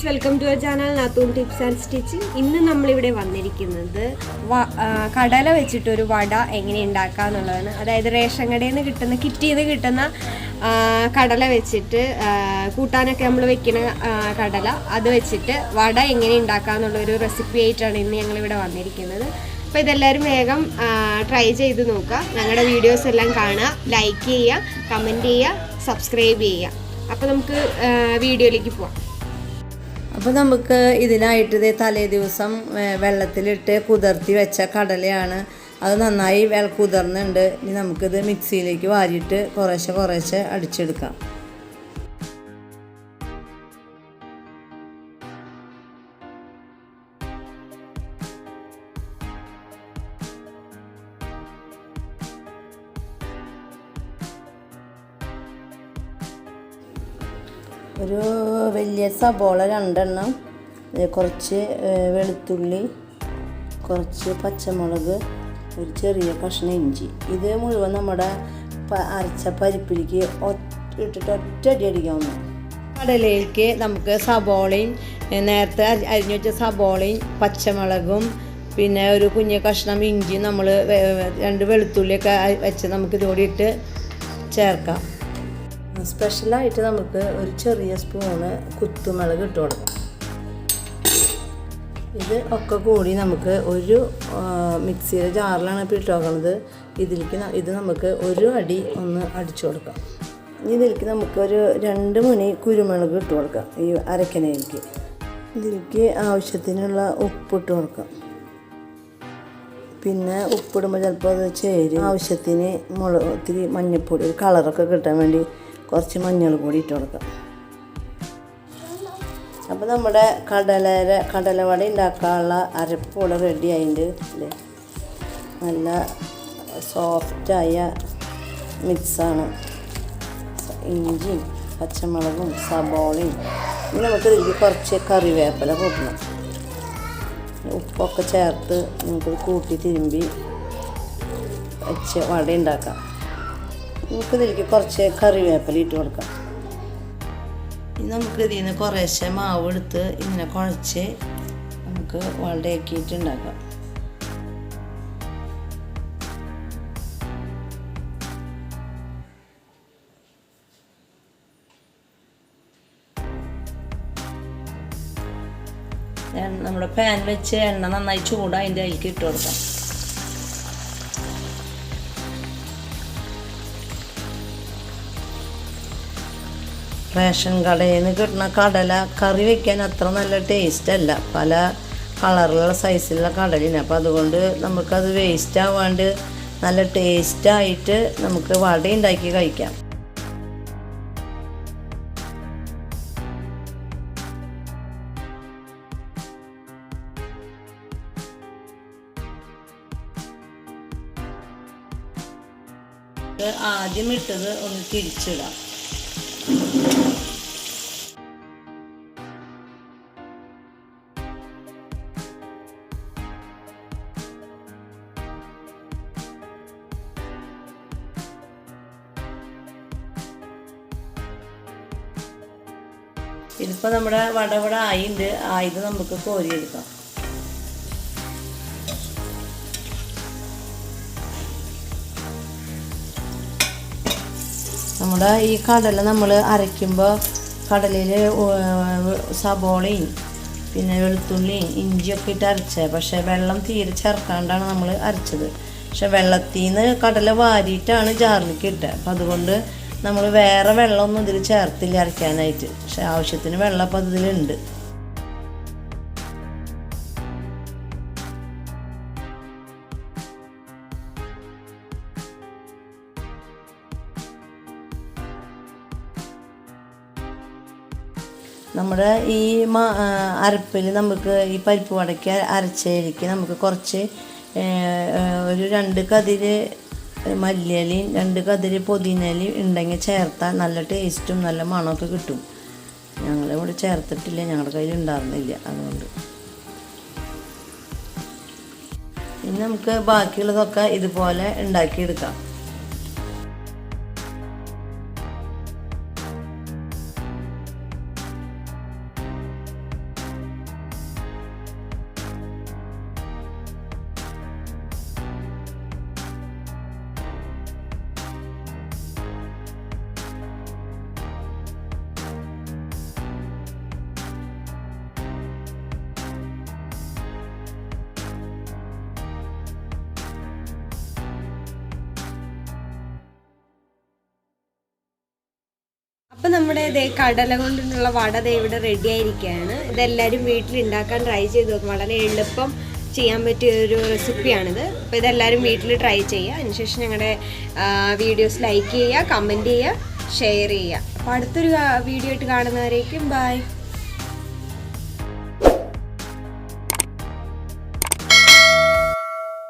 Guys, welcome to our channel നാത്തൂൻ tips and stitching. ഇന്ന് നമ്മളിവിടെ വന്നിരിക്കുന്നത് കടല വെച്ചിട്ടൊരു വട എങ്ങനെ ഉണ്ടാക്കുക എന്നുള്ളതാണ്. അതായത് റേഷൻ കടയിൽ നിന്ന് കിട്ടുന്ന കിറ്റിൽ നിന്ന് കിട്ടുന്ന കടല വെച്ചിട്ട് കൂട്ടാനൊക്കെ നമ്മൾ വെക്കുന്ന കടല അത് വെച്ചിട്ട് വട എങ്ങനെ ഉണ്ടാക്കുക എന്നുള്ളൊരു റെസിപ്പി ആയിട്ടാണ് ഇന്ന് ഞങ്ങളിവിടെ വന്നിരിക്കുന്നത്. അപ്പോൾ ഇതെല്ലാവരും വേഗം ട്രൈ ചെയ്ത് നോക്കുക. ഞങ്ങളുടെ വീഡിയോസ് എല്ലാം കാണുക, ലൈക്ക് ചെയ്യുക, കമൻറ്റ് ചെയ്യുക, സബ്സ്ക്രൈബ് ചെയ്യുക. അപ്പോൾ നമുക്ക് വീഡിയോയിലേക്ക് പോവാം. അപ്പോൾ നമുക്ക് ഇതിനായിട്ട് തലേ ദിവസം വെള്ളത്തിലിട്ട് കുതിർത്തി വെച്ച കടലയാണ്. അത് നന്നായി കുതിർന്നുണ്ട്. ഇനി നമുക്കിത് മിക്സിയിലേക്ക് വാരിയിട്ട് കുറേശ്ശെ അടിച്ചെടുക്കാം. ഒരു വലിയ സബോള 2 എണ്ണം, കുറച്ച് വെളുത്തുള്ളി, കുറച്ച് പച്ചമുളക്, ഒരു ചെറിയ കഷ്ണം ഇഞ്ചി. ഇത് മുഴുവൻ നമ്മുടെ അരച്ച പരിപ്പിലേക്ക് ഇട്ടിട്ട് ഒറ്റയടി അടിക്കാവുന്ന. കടലയിലേക്ക് നമുക്ക് സബോളയും നേരത്തെ അരിഞ്ഞു വെച്ച സബോളയും പച്ചമുളകും പിന്നെ ഒരു കുഞ്ഞ് കഷ്ണം ഇഞ്ചിയും നമ്മൾ 2 വെളുത്തുള്ളിയൊക്കെ വെച്ച് നമുക്ക് ഇതുകൂടി ഇട്ട് ചേർക്കാം. സ്പെഷ്യലായിട്ട് നമുക്ക് ഒരു ചെറിയ സ്പൂണ് കുത്തുമുളക് ഇട്ട് കൊടുക്കാം. ഇത് ഒക്കെ കൂടി നമുക്ക് ഒരു മിക്സിയുടെ ജാറിലാണ് ഇപ്പോൾ ഇട്ട് വെക്കുന്നത്. ഇത് നമുക്ക് ഒരു അടി ഒന്ന് അടിച്ചു കൊടുക്കാം. ഇതിലേക്ക് നമുക്കൊരു 2 മണി കുരുമുളക് ഇട്ട് കൊടുക്കാം. ഈ അരക്കനയിലേക്ക് ഇതിലേക്ക് ആവശ്യത്തിനുള്ള ഉപ്പിട്ട് കൊടുക്കാം. പിന്നെ ഉപ്പിടുമ്പോൾ ചിലപ്പോൾ അത് ചേരും. ആവശ്യത്തിന് ഇത്തിരി മഞ്ഞൾപ്പൊടി, ഒരു കളറൊക്കെ കിട്ടാൻ വേണ്ടി കുറച്ച് മഞ്ഞൾ പൊടി ഇട്ട് കൊടുക്കാം. അപ്പോൾ നമ്മുടെ കടലവട ഉണ്ടാക്കാനുള്ള അരപ്പോടെ റെഡി ആയിട്ട് നല്ല സോഫ്റ്റായ മിക്സാണ്. ഇഞ്ചിയും പച്ചമുളകും സബോളയും. ഇനി നമുക്ക് ഇതിലേക്ക് കുറച്ച് കറിവേപ്പില കൂട്ടണം. ഉപ്പൊക്കെ ചേർത്ത് നമുക്കത് കൂട്ടി തിരുമ്പി വെച്ച് വട ഉണ്ടാക്കാം. നമുക്കിതിലേക്ക് കുറച്ച് കറിവേപ്പില ഇട്ട് കൊടുക്കാം. ഇനി നമുക്ക് ഇതിൽ നിന്ന് കുറേശ്ശെ മാവ് എടുത്ത് ഇങ്ങനെ കുഴച്ച് നമുക്ക് വടയാക്കിയിട്ട് ഉണ്ടാക്കാം. നമ്മുടെ പാൻ വെച്ച് എണ്ണ നന്നായി ചൂടായി അതിൻ്റെ അതിലേക്ക് ഇട്ട് കൊടുക്കാം. റേഷൻ കടയിൽ നിന്ന് കിട്ടുന്ന കടല കറി വയ്ക്കാൻ അത്ര നല്ല ടേസ്റ്റ് അല്ല. പല കളറിലുള്ള സൈസിലുള്ള കടലിന്. അപ്പോൾ അതുകൊണ്ട് നമുക്കത് വേസ്റ്റ് ആവാണ്ട് നല്ല ടേസ്റ്റായിട്ട് നമുക്ക് വട ഉണ്ടാക്കി കഴിക്കാം. ആദ്യം ഇട്ടത് ഒന്ന് തിരിച്ചിടാം. ഇതിപ്പോൾ നമ്മുടെ വട ആയിണ്ട്. ആയത് നമുക്ക് കോരിയെടുക്കാം. നമ്മുടെ ഈ കടല നമ്മൾ അരയ്ക്കുമ്പോൾ കടലയിൽ സബോളയും പിന്നെ വെളുത്തുള്ളിയും ഇഞ്ചിയൊക്കെ ഇട്ട് അരച്ചത്. പക്ഷേ വെള്ളം തീരെ ചേർക്കാണ്ടാണ് നമ്മൾ അരച്ചത്. പക്ഷെ വെള്ളത്തിൽ നിന്ന് കടല വാരിയിട്ടാണ് ജാറിലേക്ക് ഇട്ടത്. അപ്പം അതുകൊണ്ട് നമ്മൾ വേറെ വെള്ളമൊന്നും ഇതിൽ ചേർത്തില്ല അരയ്ക്കാനായിട്ട്. പക്ഷെ ആവശ്യത്തിന് വെള്ളം അപ്പം ഇതിലുണ്ട്. നമ്മുടെ ഈ അരപ്പിൽ നമുക്ക് ഈ പരിപ്പ് വടയ്ക്ക് അരച്ചതിലേക്ക് നമുക്ക് കുറച്ച് ഒരു 2 കതിര് മല്ലിയിലയും 2 കതിര് പുതിനയിലയും ഉണ്ടെങ്കിൽ ചേർത്താൽ നല്ല ടേസ്റ്റും നല്ല മണമൊക്കെ കിട്ടും. ഞങ്ങളിവിടെ ചേർത്തിട്ടില്ല, ഞങ്ങളുടെ കയ്യിൽ ഉണ്ടായിരുന്നില്ല. അതുകൊണ്ട് ഇനി നമുക്ക് ബാക്കിയുള്ളതൊക്കെ ഇതുപോലെ ഉണ്ടാക്കിയെടുക്കാം. അപ്പം നമ്മുടെ കടല കൊണ്ടുള്ള വട ഇവിടെ റെഡി ആയിരിക്കുകയാണ്. ഇതെല്ലാവരും വീട്ടിൽ ഉണ്ടാക്കാൻ ട്രൈ ചെയ്ത് നോക്കും. വളരെ എളുപ്പം ചെയ്യാൻ പറ്റിയ ഒരു റെസിപ്പിയാണിത്. അപ്പോൾ ഇതെല്ലാവരും വീട്ടിൽ ട്രൈ ചെയ്യുക. അതിനുശേഷം ഞങ്ങളുടെ വീഡിയോസ് ലൈക്ക് ചെയ്യുക, കമൻറ്റ് ചെയ്യുക, ഷെയർ ചെയ്യുക. അപ്പോൾ അടുത്തൊരു വീഡിയോ ആയിട്ട് കാണുന്നവരേക്കും ബൈ.